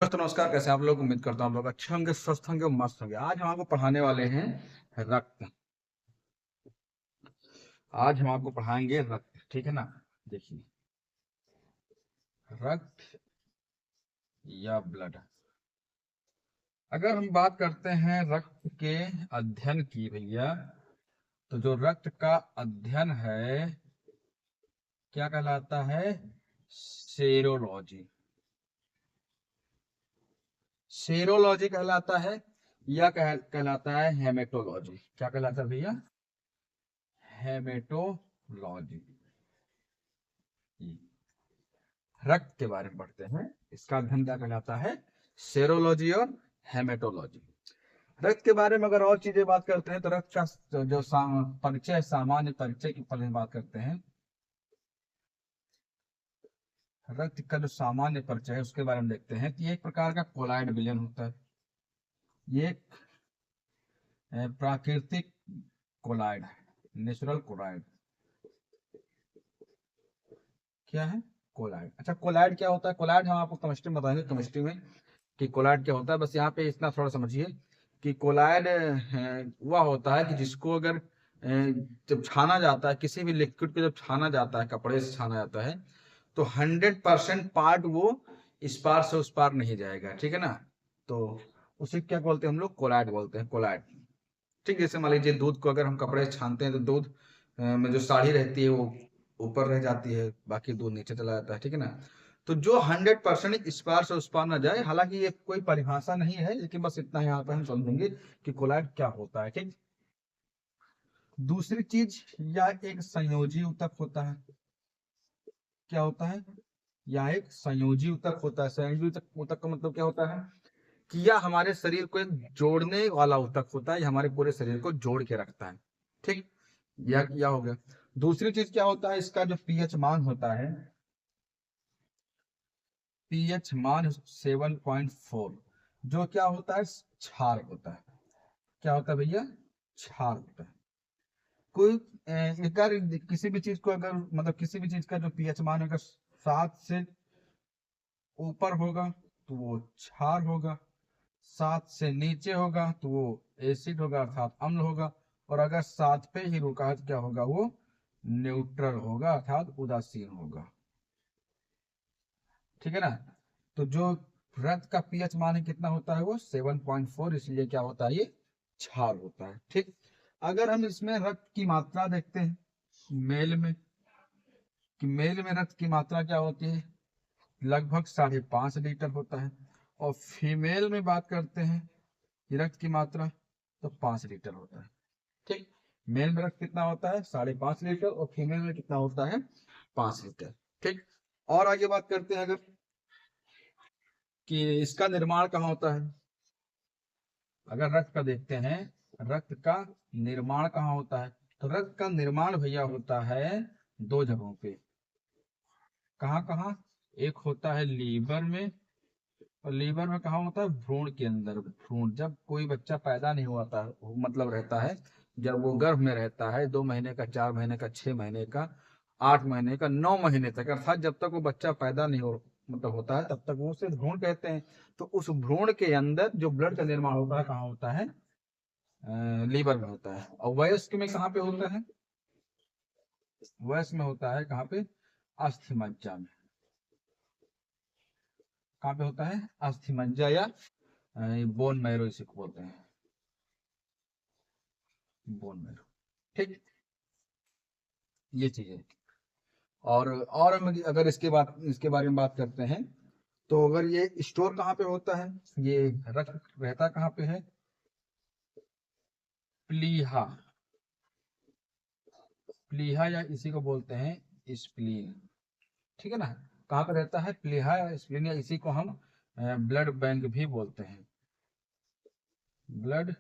दोस्तों नमस्कार। कैसे आप लोग? उम्मीद करता हूँ आप लोग अच्छे होंगे, स्वस्थ होंगे और मस्त होंगे। आज हम आपको पढ़ाने वाले हैं रक्त। आज हम आपको पढ़ाएंगे रक्त, ठीक है ना। देखिए, रक्त या ब्लड। अगर हम बात करते हैं रक्त के अध्ययन की भैया, तो जो रक्त का अध्ययन है क्या कहलाता है? सेरोलॉजी। सेरोलॉजी कहलाता है या कहलाता है हेमेटोलॉजी। क्या कहलाता है भैया? हेमेटोलॉजी। रक्त के बारे में पढ़ते हैं। इसका अध्ययन क्या कहलाता है? सेरोलॉजी और हेमेटोलॉजी। रक्त के बारे में अगर और चीजें बात करते हैं तो रक्त का जो परिचय, सामान्य परिचय की पहले बात करते हैं। रक्त का जो सामान्य परिचय है उसके बारे में देखते हैं कि ये एक प्रकार का कोलाइड विलयन होता है। ये एक प्राकृतिक कोलाइड है, नेचुरल कोलाइड। क्या है? कोलाइड। अच्छा, कोलाइड क्या होता है? कोलाइड हम आपको केमिस्ट्री में बताएंगे, केमिस्ट्री में कि कोलाइड क्या होता है। बस यहाँ पे इतना थोड़ा समझिए कि कोलाइड वह होता है कि जिसको अगर जब छाना जाता है, किसी भी लिक्विड को जब छाना जाता है, कपड़े से छाना जाता है, तो 100% पार्ट वो इस पार से उस पार नहीं जाएगा, ठीक है ना। तो उसे क्या बोलते हैं हम लोग? कोलाइड बोलते हैं, कोलाइड। ठीक, जैसे मान लीजिए दूध को अगर हम कपड़े से छानते हैं तो दूध में जो साड़ी रहती है वो ऊपर रह जाती है, बाकी दूध नीचे चला जाता है, ठीक है ना। तो जो 100% इस पार से उस पार ना जाए, हालांकि ये कोई परिभाषा नहीं है, लेकिन बस इतना यहाँ पे हम समझेंगे कि कोलाइड क्या होता है, ठीक। दूसरी चीज, यह एक संयोजी ऊतक होता है। क्या होता है? यह एक संयोजी ऊतक होता है। संयोजी ऊतक ऊतक का मतलब क्या होता है? कि यह हमारे शरीर को एक जोड़ने वाला ऊतक होता है। यह हमारे पूरे शरीर को जोड़ के रखता है, ठीक। यह हो गया। दूसरी चीज क्या होता है? इसका जो पीएच मान होता है, पीएच मान 7.4, जो क्या होता है? क्षार होता है। क्या होता है भैया? क्षार होता है। कोई अगर किसी भी चीज को, अगर मतलब किसी भी चीज का जो पीएच मान अगर 7 से ऊपर होगा तो वो क्षार होगा, 7 से नीचे होगा तो वो एसिड होगा, अर्थात अम्ल होगा। और अगर 7 पे ही रुका है तो क्या होगा? वो न्यूट्रल होगा, अर्थात उदासीन होगा, ठीक है ना। तो जो रक्त का पीएच मान है कितना होता है? वो 7.4, इसलिए क्या होता है? ये क्षार होता है, ठीक। अगर हम इसमें रक्त की मात्रा देखते हैं मेल में, कि मेल में रक्त की मात्रा क्या होती है, लगभग 5.5 लीटर होता है। और फीमेल में बात करते हैं कि रक्त की मात्रा, तो 5 लीटर होता है, ठीक। मेल में रक्त कितना होता है? 5.5 लीटर। और फीमेल में कितना होता है? 5 लीटर, ठीक। और आगे बात करते हैं अगर, कि इसका निर्माण कहाँ होता है। अगर रक्त का देखते हैं, रक्त का निर्माण कहाँ होता है, तो रक्त का निर्माण भैया होता है 2 जगहों पे। कहाँ कहाँ? एक होता है लीवर में, और लीवर में कहाँ होता है? भ्रूण के अंदर। भ्रूण जब कोई बच्चा पैदा नहीं हुआ मतलब रहता है, जब वो गर्भ में रहता है 2 महीने का, 4 महीने का, 6 महीने का, 8 महीने का, 9 महीने तक, अर्थात जब तक वो बच्चा पैदा नहीं हो मतलब होता है, तब तक वो उसे भ्रूण कहते हैं। तो उस भ्रूण के अंदर जो ब्लड का निर्माण होता है कहाँ होता है? लीवर में होता है। और वयस्क में कहाँ पे होता है? वयस्क में होता है कहाँ पे? अस्थि मज्जा में। कहाँ पे होता है? अस्थि मज्जा या बोन मैरो इसे को बोलते हैं, बोन मैरो, ठीक। ये चीज है। और हम अगर इसके बारे में बात करते हैं, तो अगर ये स्टोर कहाँ पे होता है, ये रक्त रहता कहाँ पे है? प्लीहा। प्लीहा या इसी को बोलते हैं स्प्लीन, ठीक है ना। कहाँ पे रहता है? प्लीहा या स्प्लीन, या इसी को हम ब्लड बैंक भी बोलते हैं, ब्लड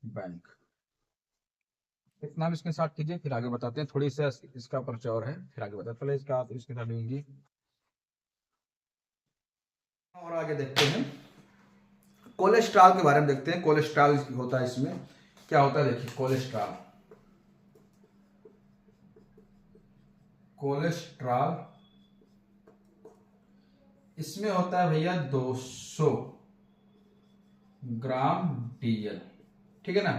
बैंक। इतना भी इसके साथ कीजिए, फिर आगे बताते हैं। थोड़ी सा इसका परिचय और है, फिर आगे बताते हैं। पहले इसका इसके साथ होंगी, और आगे देखते हैं। कोलेस्ट्रॉल के बारे में देखते हैं। कोलेस्ट्रॉल होता है इसमें, क्या होता है देखिए। कोलेस्ट्रॉल, कोलेस्ट्रॉल इसमें होता है भैया 200 ग्राम डीएल, ठीक है ना।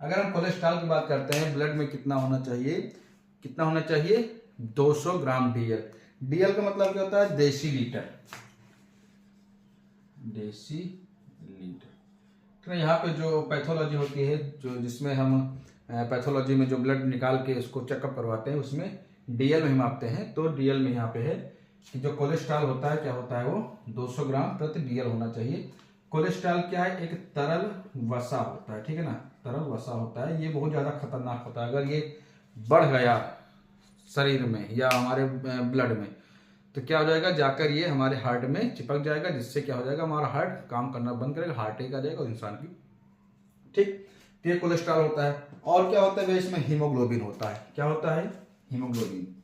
अगर हम कोलेस्ट्रॉल की बात करते हैं, ब्लड में कितना होना चाहिए, कितना होना चाहिए, 200 ग्राम डीएल। डीएल का मतलब क्या होता है, देसी लीटर, देसी लीटर। तो यहाँ पे जो पैथोलॉजी होती है, जो जिसमें हम पैथोलॉजी में जो ब्लड निकाल के उसको चेकअप करवाते हैं, उसमें डीएल में मापते हैं। तो डीएल में यहाँ पे है कि जो कोलेस्ट्रॉल होता है, क्या होता है, वो 200 ग्राम प्रति डीएल होना चाहिए। कोलेस्ट्रॉल क्या है, एक तरल वसा होता है, ठीक है ना, तरल वसा होता है। ये बहुत ज्यादा खतरनाक होता है। अगर ये बढ़ गया शरीर में या हमारे ब्लड में, तो क्या हो जाएगा, जाकर ये हमारे हार्ट में चिपक जाएगा, जिससे क्या हो जाएगा, हमारा हार्ट काम करना बंद करेगा, हार्ट अटैक आ जाएगा इंसान की, ठीक। तो ये कोलेस्ट्रॉल होता है। और क्या होता है, इसमें हीमोग्लोबिन होता है। क्या होता है, हीमोग्लोबिन,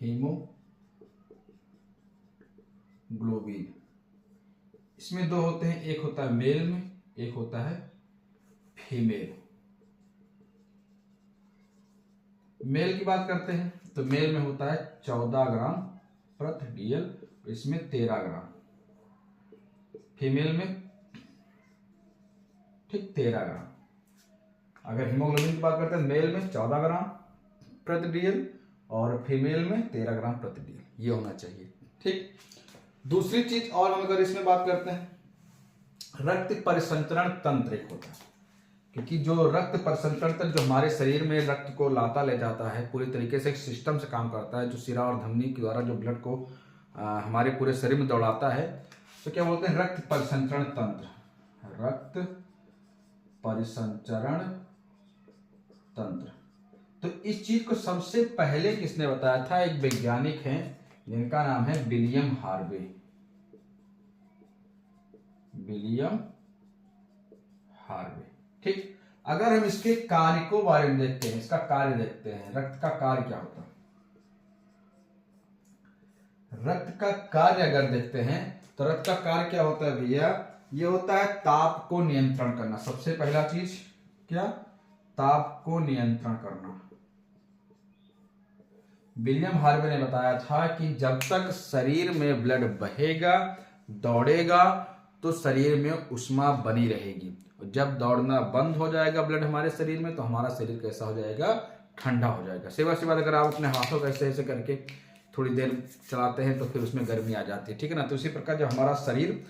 हीमोग्लोबिन। इसमें दो होते हैं, एक होता है मेल में, एक होता है फीमेल। मेल की बात करते हैं तो मेल में होता है 14 ग्राम प्रति डीएल, इसमें 13 ग्राम। फीमेल में ठीक 13 ग्राम। अगर हीमोग्लोबिन की बात करते हैं, मेल में 14 ग्राम प्रति डीएल और फीमेल में 13 ग्राम प्रति डीएल, ये होना चाहिए, ठीक। दूसरी चीज और हम अगर इसमें बात करते हैं, रक्त परिसंचरण तंत्र एक होता है, क्योंकि जो रक्त परिसंचरण तंत्र जो हमारे शरीर में रक्त को लाता ले जाता है, पूरी तरीके से एक सिस्टम से काम करता है, जो सिरा और धमनी के द्वारा जो ब्लड को हमारे पूरे शरीर में दौड़ाता है, तो क्या बोलते हैं, रक्त परिसंचरण तंत्र, रक्त परिसंचरण तंत्र। तो इस चीज को सबसे पहले किसने बताया था, एक वैज्ञानिक हैं जिनका नाम है विलियम हार्वे, विलियम हार्वे, ठीक। अगर हम इसके कार्य को बारे में देखते हैं, इसका कार्य देखते हैं, रक्त का कार्य क्या होता है, रक्त का कार्य अगर देखते हैं तो रक्त का कार्य क्या होता है भैया, ये होता है ताप को नियंत्रण करना। सबसे पहला चीज क्या, ताप को नियंत्रण करना। विलियम हार्वे ने बताया था कि जब तक शरीर में ब्लड बहेगा, दौड़ेगा, तो शरीर में ऊष्मा बनी रहेगी। जब दौड़ना बंद हो जाएगा ब्लड हमारे शरीर में, तो हमारा शरीर कैसा हो जाएगा, ठंडा हो जाएगा। सिवा सी बात, अगर आप अपने हाथों को ऐसे ऐसे करके थोड़ी देर चलाते हैं तो फिर उसमें गर्मी आ जाती है, ठीक है ना। तो इसी प्रकार जब हमारा शरीर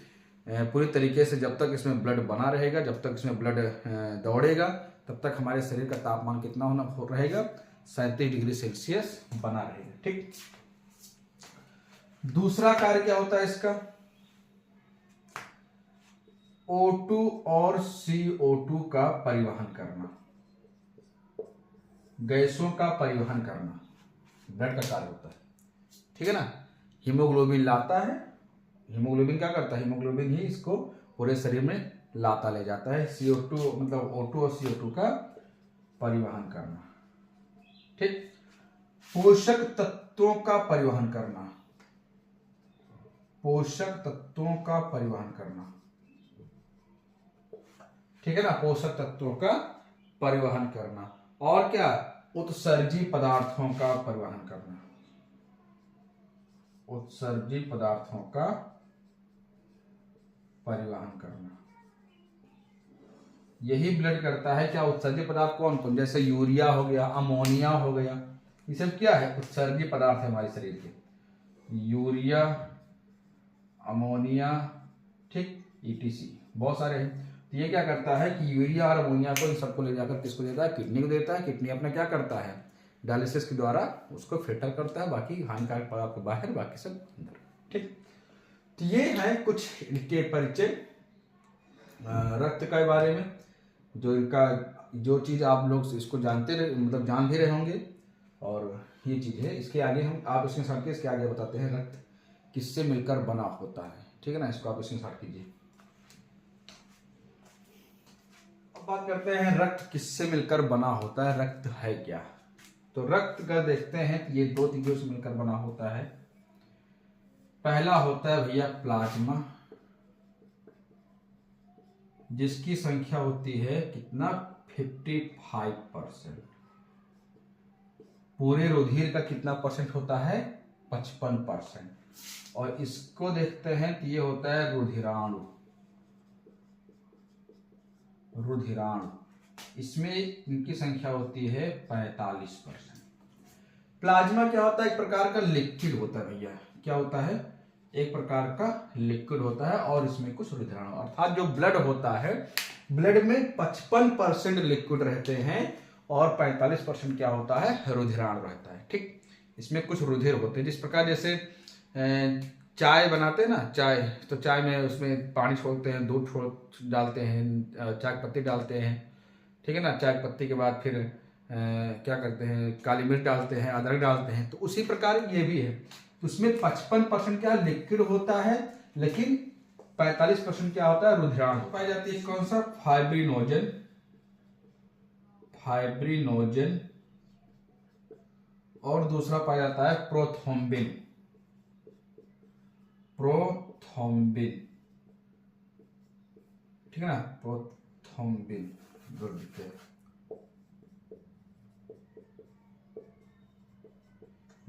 पूरी तरीके से, जब तक इसमें ब्लड बना रहेगा, जब तक इसमें ब्लड दौड़ेगा, तब तक हमारे शरीर का तापमान कितना होना रहेगा, 37 डिग्री सेल्सियस बना रहेगा, ठीक। दूसरा कार्य क्या होता है इसका, O2 और CO2 का परिवहन करना, गैसों का परिवहन करना ब्लड का कार्य होता है, ठीक है ना। हीमोग्लोबिन लाता है, हीमोग्लोबिन क्या करता है, हीमोग्लोबिन ही इसको पूरे शरीर में लाता ले जाता है। CO2 मतलब O2 और CO2 का परिवहन करना, ठीक। पोषक तत्वों का परिवहन करना, पोषक तत्वों का परिवहन करना, ठीक है ना, पोषक तत्वों का परिवहन करना। और क्या, उत्सर्जी पदार्थों का परिवहन करना, उत्सर्जी पदार्थों का परिवहन करना। यही ब्लड करता है क्या, उत्सर्जी पदार्थ कौन कौन, जैसे यूरिया हो गया, अमोनिया हो गया, ये सब क्या है, उत्सर्जी पदार्थ है हमारे शरीर के। यूरिया, अमोनिया, ठीक, ETC बहुत सारे हैं। तो ये क्या करता है कि यूरिया और अमोनिया को, इन सबको ले जाकर किसको देता है, किडनी को देता है। किडनी अपना क्या करता है, डायलिसिस के द्वारा उसको फिल्टर करता है, बाकी हानिकारक पदार्थ को बाहर, बाकी सब अंदर, ठीक। तो ये है कुछ इनके परिचय रक्त के बारे में, जो इनका जो चीज आप लोग इसको जानते रहे, मतलब जान भी रहे होंगे, और ये चीज है। इसके आगे हम आप इसमें साथ इसके आगे बताते हैं रक्त किससे मिलकर बना होता है, ठीक है ना, इसको आप इसमें साथ कीजिए। अब बात करते हैं रक्त किससे मिलकर बना होता है, रक्त है क्या। तो रक्त का देखते हैं ये दो चीजों से मिलकर बना होता है। पहला होता है भैया प्लाज्मा, जिसकी संख्या होती है कितना, 55%। पूरे रुधिर का कितना परसेंट होता है, 55%। और इसको देखते हैं तो ये होता है रुधिराणु। रुधिराणु, इसमें इनकी संख्या होती है 45%। प्लाज्मा क्या होता है? एक प्रकार का लिक्विड होता है भैया। क्या होता है? एक प्रकार का लिक्विड होता है और इसमें कुछ रुधिराणु, अर्थात जो ब्लड होता है, ब्लड में 55% लिक्विड रहते हैं और 45% क्या होता है? रुधिराणु रहता है। ठीक, इसमें कुछ रुधिर होते हैं। जिस प्रकार जैसे चाय बनाते हैं ना, चाय, तो चाय में उसमें पानी छोड़ते हैं, दूध छोड़ डालते हैं, चाय पत्ती डालते हैं, ठीक है ना। चाय पत्ती के बाद फिर क्या करते हैं? काली मिर्च डालते हैं, अदरक डालते हैं। तो उसी प्रकार ये भी है, उसमें 55% क्या लिक्विड होता है, लेकिन 45% क्या होता है? रुधिराणु पाई जाती है। कौन सा? फाइब्रिनोजन। फाइब्रिनोजन। और दूसरा पाया जाता है प्रोथ्रोम्बिन। प्रोथ्रोम्बिन, ठीक है ना, प्रोथ्रोम्बिन। गुड।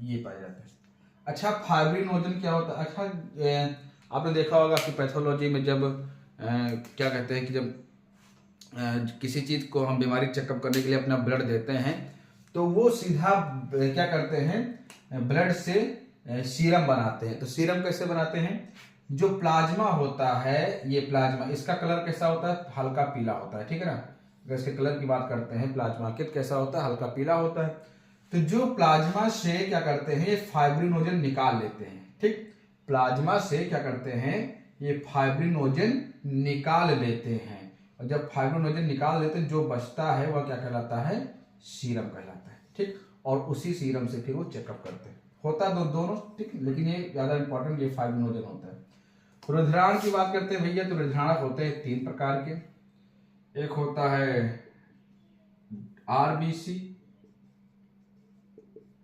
ये पाया जाता है। अच्छा, फाइब्रिनोजन क्या होता है? अच्छा, आपने देखा होगा कि पैथोलॉजी में जब क्या कहते हैं कि जब किसी चीज को हम बीमारी चेकअप करने के लिए अपना ब्लड देते हैं, तो वो सीधा क्या करते हैं? ब्लड से सीरम बनाते हैं। तो सीरम कैसे बनाते हैं? जो प्लाज्मा होता है, ये प्लाज्मा, इसका कलर कैसा होता है? हल्का पीला होता है, ठीक है ना। अगर इसके कलर की बात करते हैं प्लाज्मा के, कैसा होता है? हल्का पीला होता है। तो जो प्लाज्मा से क्या करते हैं? ये फाइब्रिनोजन निकाल लेते हैं। ठीक, प्लाज्मा से क्या करते हैं? ये फाइब्रिनोजन निकाल लेते हैं। और जब फाइब्रिनोजन निकाल लेते हैं, जो बचता है वह क्या कहलाता है? सीरम कहलाता है। ठीक, और उसी सीरम से फिर वो चेकअप करते हैं। होता है दोनों, ठीक, लेकिन ये ज्यादा इंपॉर्टेंट ये फाइब्रिनोजन होता है। रुधिराण की बात करते हैं भैया, तो रुधिराण होते हैं 3 प्रकार के। एक होता है आरबीसी,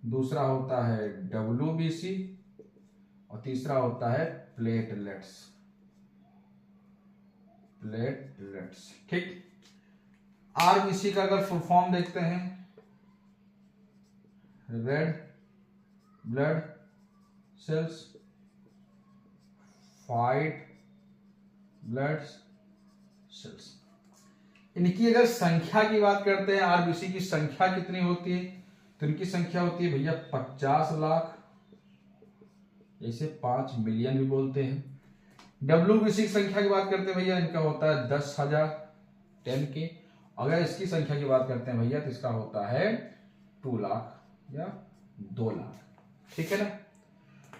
दूसरा होता है डब्ल्यूबीसी, और तीसरा होता है प्लेटलेट्स। प्लेटलेट्स, ठीक। आरबीसी का अगर फुल फॉर्म देखते हैं, red blood cells, white blood cells. इनकी अगर संख्या की बात करते हैं, आरबीसी की संख्या कितनी होती है? तो इनकी संख्या होती है भैया 50 लाख, इसे 5 मिलियन भी बोलते हैं। डब्ल्यूबीसी की संख्या की बात करते हैं भैया, इनका होता है 10,000, 10 के। अगर इसकी संख्या की बात करते हैं भैया, तो इसका होता है 2 लाख या 2 लाख, ठीक है ना।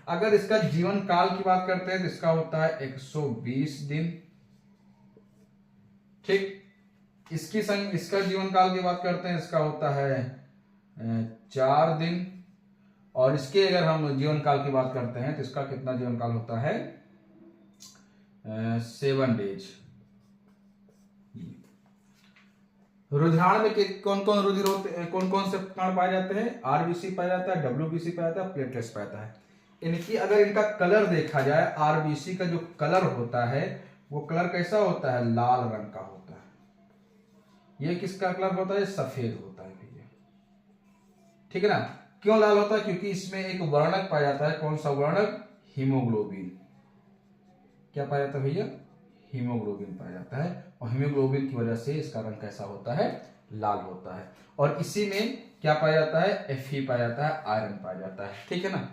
अगर इसका जीवन काल की बात करते हैं, तो इसका होता है 120 दिन, ठीक। इसका जीवन काल की बात करते हैं, इसका होता है 4 दिन। और इसके अगर हम जीवन काल की बात करते हैं, तो इसका कितना जीवन काल होता है? 7 डेज। रुधिराण में कौन कौन रुधिर होते हैं, कौन कौन से कण पाए जाते हैं? आरबीसी पाया जाता है, डब्ल्यूबीसी पाया जाता है, प्लेटलेट्स पाया जाता है। इनकी अगर इनका कलर देखा जाए, आरबीसी का जो कलर होता है वो कलर कैसा होता है? लाल रंग का होता है। ये किसका कलर होता है? सफेद होता है भैया, ठीक है ना। क्यों लाल होता है? क्योंकि इसमें एक वर्णक पाया जाता है। कौन सा वर्णक? हीमोग्लोबिन। क्या पाया जाता है भैया? हीमोग्लोबिन पाया जाता है। और हीमोग्लोबिन की वजह से इसका रंग कैसा होता है? लाल होता है। और इसी में क्या पाया जाता है? Fe पाया जाता है, आयरन पाया जाता है, ठीक है ना।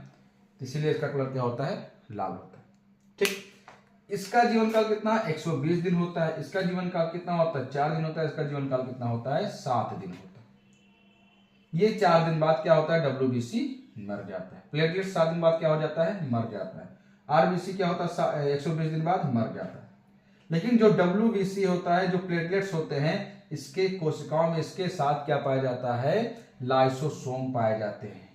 इसीलिए इसका कलर क्या होता है? लाल होता है, ठीक। इसका जीवन काल कितना? 120 दिन होता है। इसका जीवन काल कितना होता है? 4 दिन होता है। इसका जीवन काल कितना होता है? 7 दिन होता है। ये 4 दिन बाद क्या होता है? डब्ल्यूबीसी मर जाता है। प्लेटलेट 7 दिन बाद क्या हो जाता है? मर जाता है। आरबीसी क्या होता है? 120 दिन बाद मर जाता है। लेकिन जो डब्ल्यूबीसी होता है, जो प्लेटलेट्स होते हैं, इसके कोशिकाओं में इसके साथ क्या पाया जाता है? लाइसोसोम पाए जाते हैं।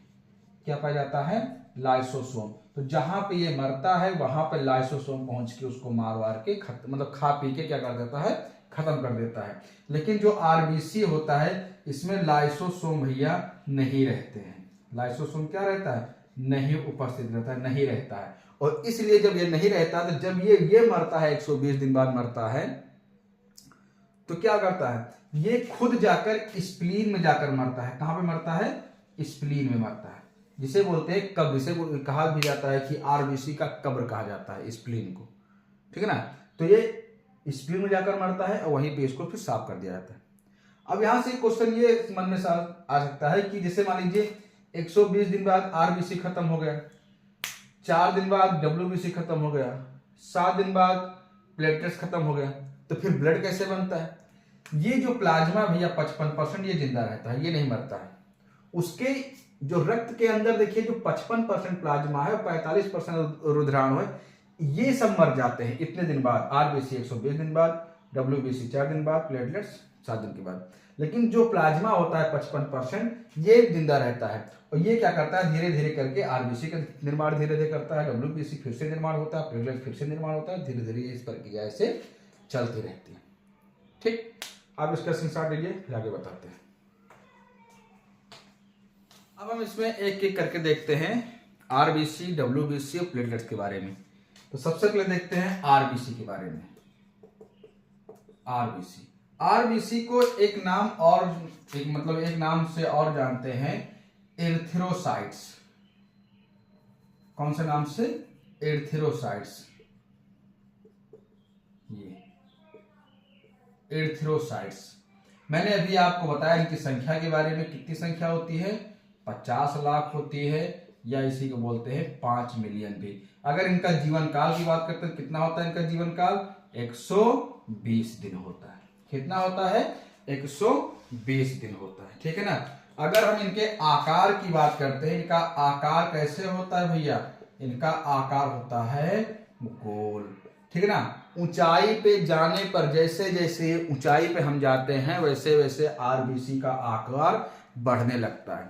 क्या पाया जाता है? लाइसोसोम। तो जहां पे ये मरता है, वहां पे लाइसोसोम पहुंच के उसको मार वार के मतलब खा पी के क्या कर देता है? खत्म कर देता है। लेकिन जो आरबीसी होता है, इसमें लाइसोसोम भैया नहीं रहते हैं। लाइसोसोम क्या रहता है? नहीं उपस्थित रहता है, नहीं रहता है। और इसलिए जब ये नहीं रहता, तो जब ये मरता है, 120 दिन बाद मरता है, तो क्या करता है? ये खुद जाकर स्प्लीन में जाकर मरता है। कहां पे मरता है? स्प्लीन में मरता है। जिसे बोलते हैं कब्र, इसे कहा भी जाता है कि आरबीसी का कब्र कहा जाता है स्प्लीन को, ठीक है ना। तो ये स्प्लीन में जाकर मरता है और वहीं पे इसको फिर साफ कर दिया जाता है। अब यहां से क्वेश्चन ये मन में आ सकता है कि जैसे मान लीजिए 120 दिन बाद आरबीसी खत्म हो गया, 4 दिन बाद डब्ल्यूबीसी खत्म हो गया, 7 दिन बाद प्लेटलेट्स खत्म हो गया, तो फिर ब्लड कैसे बनता है? ये जो प्लाज्मा भैया 55% ये जिंदा रहता है, ये नहीं मरता है। उसके जो रक्त के अंदर देखिए जो 55% प्लाज्मा है और 45% रुधिराणु है, ये सब मर जाते हैं इतने दिन बाद। आरबीसी 120 दिन बाद, डब्ल्यूबीसी 4 दिन बाद, प्लेटलेट्स 7 दिन के बाद। लेकिन जो प्लाज्मा होता है 55% ये जिंदा रहता है और ये क्या करता है, धीरे धीरे करके आरबीसी का निर्माण धीरे धीरे करता है, डब्ल्यूबीसी फिर से निर्माण होता है, प्लेटलेट्स फिर से निर्माण होता है, धीरे धीरे इस प्रक्रिया से चलती रहती है। ठीक, आप इसका स्क्रीनशॉट लीजिए, फिर आगे बताते हैं। अब हम इसमें एक एक करके देखते हैं आरबीसी, डब्ल्यूबीसी और प्लेटलेट्स के बारे में। तो सबसे पहले देखते हैं आरबीसी के बारे में। आरबीसी, आरबीसी को एक नाम और एक नाम से और जानते हैं, एरिथ्रोसाइट्स। कौन से नाम से? एरिथ्रोसाइट्स। ये एरिथ्रोसाइट्स मैंने अभी आपको बताया इनकी संख्या के बारे में। कितनी संख्या होती है? 50 लाख होती है, या इसी को बोलते हैं 5 मिलियन भी। अगर इनका जीवन काल की बात करते हैं, कितना होता है इनका जीवन काल? 120 दिन होता है। कितना होता है? 120 दिन होता है, ठीक है ना। अगर हम इनके आकार की बात करते हैं, इनका आकार कैसे होता है भैया? इनका आकार होता है गोल, ठीक है ना। ऊंचाई पे जाने पर, जैसे जैसे ऊंचाई पे हम जाते हैं वैसे वैसे आरबीसी का आकार बढ़ने लगता है,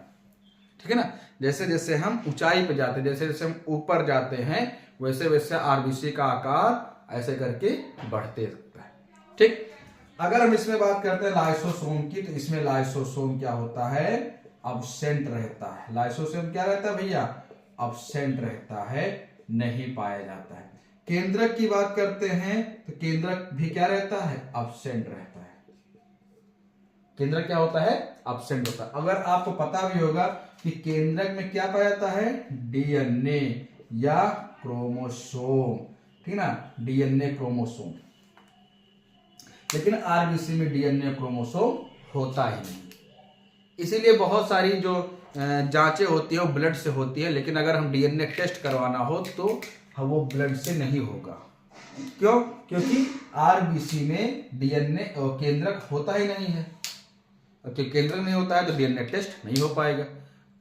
ठीक है ना। जैसे जैसे हम ऊंचाई पे जाते हैं, जैसे जैसे हम ऊपर जाते हैं वैसे वैसे आरबीसी का आकार ऐसे करके बढ़ते रहता है, ठीक। अगर हम इसमें बात करते हैं लाइसोसोम की, तो इसमें लाइसोसोम क्या होता है? अब्सेंट रहता है। लाइसोसोम क्या रहता है भैया? अब्सेंट रहता है, नहीं पाया जाता है। केंद्रक की बात करते हैं तो केंद्रक भी क्या रहता है? अब्सेंट रहता है। केंद्रक क्या होता है? अब्सेंट होता है। अगर आपको पता भी होगा कि केंद्रक में क्या पाया जाता है? डीएनए या क्रोमोसोम, ठीक ना, डीएनए क्रोमोसोम। लेकिन आरबीसी में डीएनए क्रोमोसोम होता ही नहीं। इसीलिए बहुत सारी जो जांचें होती है वो ब्लड से होती है, लेकिन अगर हम डीएनए टेस्ट करवाना हो तो वो ब्लड से नहीं होगा। क्यों? क्योंकि आरबीसी में डीएनए केंद्रक होता ही नहीं है। कि केंद्रक नहीं होता है तो डीएनए टेस्ट नहीं हो पाएगा।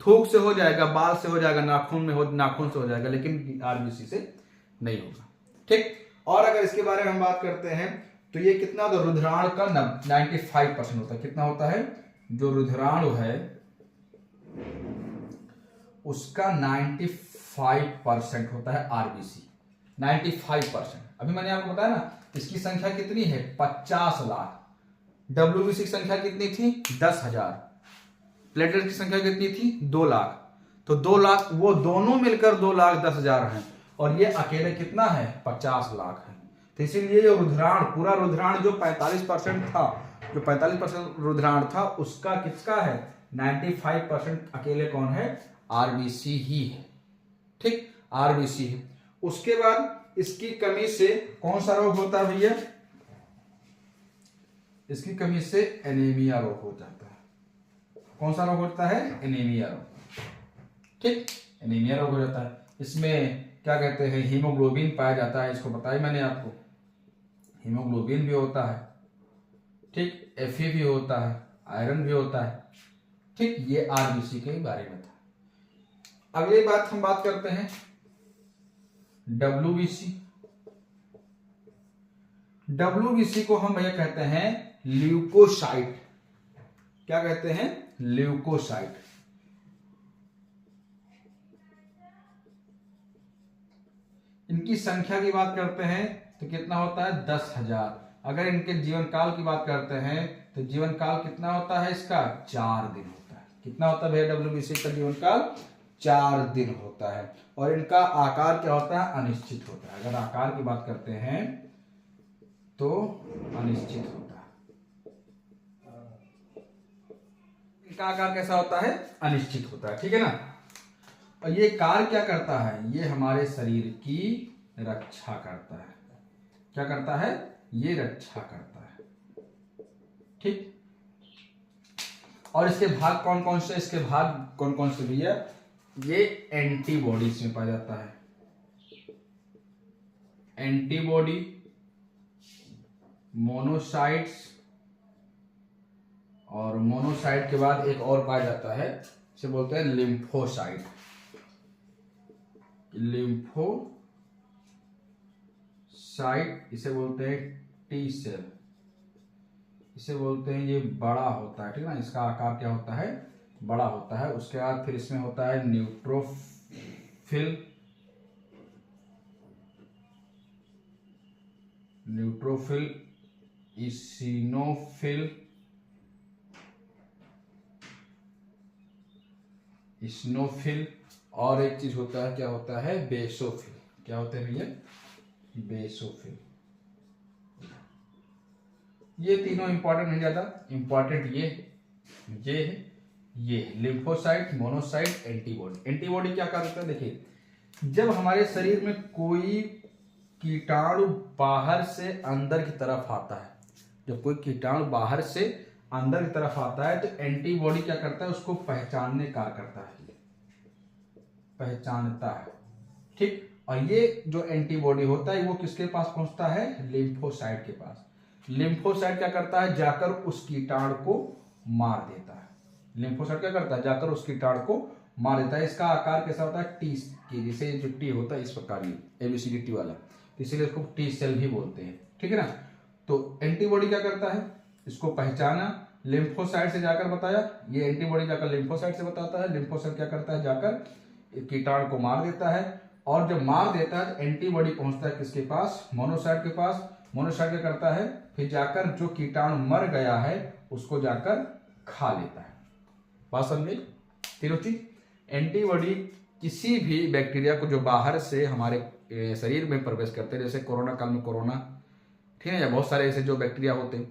थूक से हो जाएगा, बाल से हो जाएगा, नाखून से हो जाएगा, लेकिन आरबीसी से नहीं होगा, ठीक। और अगर इसके बारे में हम बात करते हैं तो ये कितना, तो रुधिराणु का 95% होता है। कितना होता है? जो रुधिराणु है उसका 95% होता है आरबीसी, 95%। अभी मैंने आपको बताया ना, इसकी संख्या कितनी है? 50 लाख। डब्ल्यूबीसी की संख्या कितनी थी? 10,000। प्लेटलेट की संख्या कितनी थी? 2 लाख। तो 2 लाख, वो दोनों मिलकर 2,10,000 हैं, और ये अकेले कितना है? 50 लाख है। तो इसीलिए जो रुधिराण, पूरा रुधिराण जो 45% था, जो 45% रुधिराण था, उसका किसका है? 95% अकेले कौन है? आरबीसी ही है, ठीक, आरबीसी है। उसके बाद इसकी कमी से कौन सा रोग होता है भैया? इसकी कमी से एनीमिया रोग हो जाता है। कौन सा रोग होता है? एनीमिया रोग, ठीक, एनीमिया रोग हो जाता है। इसमें क्या कहते हैं, हीमोग्लोबिन पाया जाता है, इसको बताया मैंने आपको, हीमोग्लोबिन भी होता है, ठीक, Fe भी होता है, आयरन भी होता है, ठीक। ये आरबीसी के बारे में था। अगली बात हम बात करते हैं डब्ल्यूबीसी। डब्ल्यूबीसी को हम भैया कहते हैं ल्यूकोसाइट। क्या कहते हैं? ल्यूकोसाइट। इनकी संख्या की बात करते हैं तो कितना होता है? 10,000। अगर इनके जीवन काल की बात करते हैं तो जीवन काल कितना होता है इसका? 4 दिन होता है। कितना होता है भैया डब्ल्यूबीसी का जीवन काल? 4 दिन होता है। और इनका आकार क्या होता है? अनिश्चित होता है। अगर आकार की बात करते हैं तो अनिश्चित होता है। इनका आकार कैसा होता है? अनिश्चित होता है, ठीक है ना। और ये कार्य क्या करता है, ये हमारे शरीर की रक्षा करता है। क्या करता है, ये रक्षा करता है, ठीक। और इसके भाग कौन कौन से, इसके भाग कौन कौन से भैया, ये एंटीबॉडीज में पाया जाता है। एंटीबॉडी, मोनोसाइट्स, और मोनोसाइट के बाद एक और पाया जाता है, इसे बोलते हैं लिम्फोसाइट। लिम्फोसाइट इसे बोलते हैं टी सेल, इसे बोलते हैं, ये बड़ा होता है, ठीक ना, इसका आकार क्या होता है, बड़ा होता है। उसके बाद फिर इसमें होता है न्यूट्रोफिल, इसिनोफिल, इस्नोफिल, और एक चीज होता है, क्या होता है, बेसोफिल। क्या होते हैं भैया, बेसोफिल। ये तीनों इंपॉर्टेंट नहीं, ज्यादा इंपॉर्टेंट ये लिम्फोसाइट, मोनोसाइट, एंटीबॉडी। एंटीबॉडी क्या करता है, देखिए, जब हमारे शरीर में कोई कीटाणु बाहर से अंदर की तरफ आता है, जब कोई कीटाणु बाहर से अंदर की तरफ आता है, तो एंटीबॉडी क्या करता है, उसको पहचानने का करता है, पहचानता है, ठीक। और ये जो एंटीबॉडी होता है वो किसके पास पहुंचता है, लिम्फोसाइट के पास। लिम्फोसाइट क्या करता है, जाकर उस कीटाणु को मार देता है। लिम्फोसाइट क्या करता है, जाकर उस कीटाणु को मार देता है। इसका आकार कैसा होता है, टी की, जैसे जो टी होता है इस प्रकार, ये एबीसीडी टी वाला, इसीलिए इसको टी सेल भी बोलते हैं, ठीक है ना। तो एंटीबॉडी क्या करता है, इसको पहचाना, लिम्फोसाइट से जाकर बताया, ये एंटीबॉडी जाकर लिम्फोसाइट से बताता है, लिम्फोसाइट क्या करता है, जाकर कीटाणु को मार देता है। और जब मार देता है तो एंटीबॉडी पहुंचता है किसके पास, मोनोसाइट के पास। मोनोसाइट क्या करता है, फिर जाकर जो कीटाणु मर गया है उसको जाकर खा लेता है। बात समझे, तीनों चीज। एंटीबॉडी किसी भी बैक्टीरिया को जो बाहर से हमारे शरीर में प्रवेश करते हैं, जैसे कोरोना काल में कोरोना, ठीक है, या बहुत सारे ऐसे जो बैक्टीरिया होते हैं,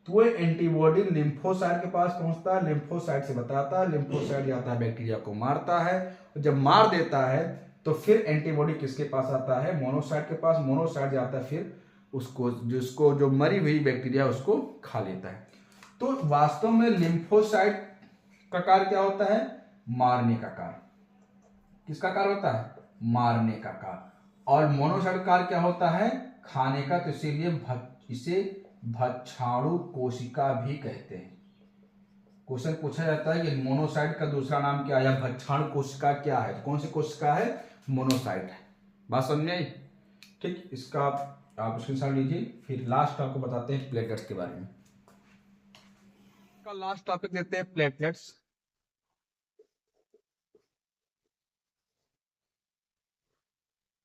तो वो एंटीबॉडी लिम्फोसाइट के पास पहुंचता है, लिम्फोसाइट से बताता है, लिम्फोसाइट जाता है बैक्टीरिया को मारता है। जब मार देता है तो फिर एंटीबॉडी किसके पास आता है, मोनोसाइट के पास। मोनोसाइट जाता है फिर उसको, जिसको जो मरी हुई बैक्टीरिया उसको खा लेता है। तो वास्तव में लिम्फोसाइट का कार्य क्या होता है, मारने का कार्य। किसका कार्य होता है, मारने का कार्य। और मोनोसाइट कार्य क्या होता है, खाने का। तो इसीलिए इसे भक्षाणु कोशिका भी कहते हैं। क्वेश्चन पूछा जाता है कि मोनोसाइट का दूसरा नाम क्या है, या भक्षाणु कोशिका क्या है, कौन सी कोशिका है, मोनोसाइट है। बात समझ आई, ठीक। इसका आप स्क्रीनशॉट लीजिए। फिर लास्ट आपको बताते हैं प्लेटलेट्स के बारे में। का लास्ट टॉपिक देते हैं प्लेटलेट्स।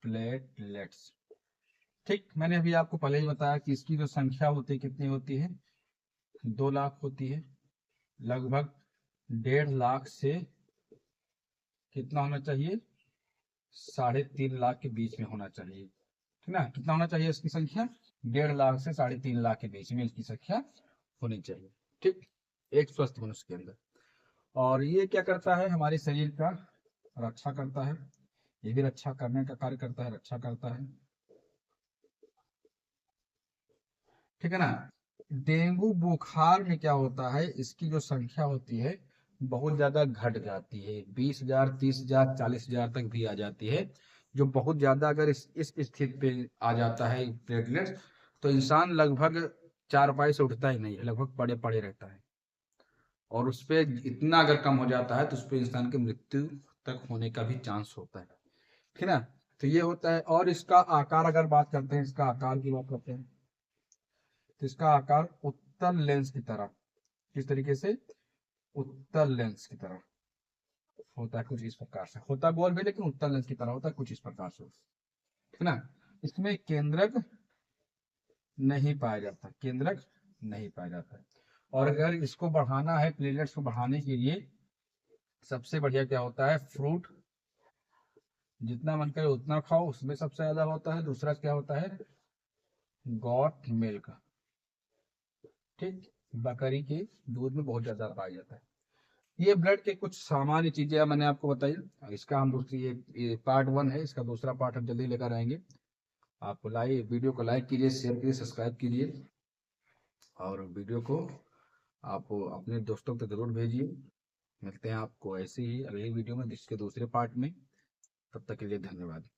प्लेटलेट्स, ठीक। मैंने अभी आपको पहले ही बताया कि इसकी जो संख्या होती है कितनी होती है, 2 लाख होती है। लगभग 1.5 लाख से कितना होना चाहिए, 3.5 लाख के बीच में होना चाहिए, ठीक ना। कितना होना चाहिए इसकी संख्या, 1.5 लाख से 3.5 लाख के बीच में इसकी संख्या होनी चाहिए, ठीक, एक स्वस्थ मनुष्य के अंदर। और ये क्या करता है, हमारे शरीर का रक्षा करता है। ये भी रक्षा करने का कार्य करता है, रक्षा करता है, ठीक है ना। डेंगू बुखार में क्या होता है, इसकी जो संख्या होती है बहुत ज्यादा घट जाती है, 20,000, 30,000, 40,000 तक भी आ जाती है। जो बहुत ज्यादा अगर इस स्थिति पे आ जाता है प्लेटलेट्स, तो इंसान लगभग चारपाई से उठता ही नहीं है, लगभग पड़े पड़े रहता है। और उस पर इतना अगर कम हो जाता है तो उस पर इंसान की मृत्यु तक होने का भी चांस होता है, ठीक है ना। तो ये होता है। और इसका आकार अगर बात करते हैं, इसका आकार की बात करते हैं, तो इसका आकार उत्तल लेंस की तरह, किस तरीके से, उत्तल लेंस की तरह होता है, कुछ इस प्रकार से होता, गोल भी लेकिन उत्तल लेंस की तरह होता है, कुछ इस प्रकार से, है ना। इसमें केंद्रक नहीं पाया जाता, केंद्रक नहीं पाया जाता है। और अगर इसको बढ़ाना है, प्लेटलेट्स को बढ़ाने के लिए सबसे बढ़िया क्या होता है, फ्रूट, जितना मन करे उतना खाओ, उसमें सबसे ज्यादा होता है। दूसरा क्या होता है, गॉट मिल्क, ठीक, बकरी के दूध में बहुत ज्यादा पाया जाता है। ये ब्लड के कुछ सामान्य चीजें मैंने आपको बताई। इसका हम दूसरी ये पार्ट 1 है, इसका दूसरा पार्ट हम जल्दी लेकर आएंगे। आप वीडियो को लाइक कीजिए, शेयर कीजिए, सब्सक्राइब कीजिए और वीडियो को आप अपने दोस्तों तक जरूर भेजिए। मिलते हैं आपको ऐसे ही अगली वीडियो में, इसके दूसरे पार्ट में। तब तक के लिए धन्यवाद।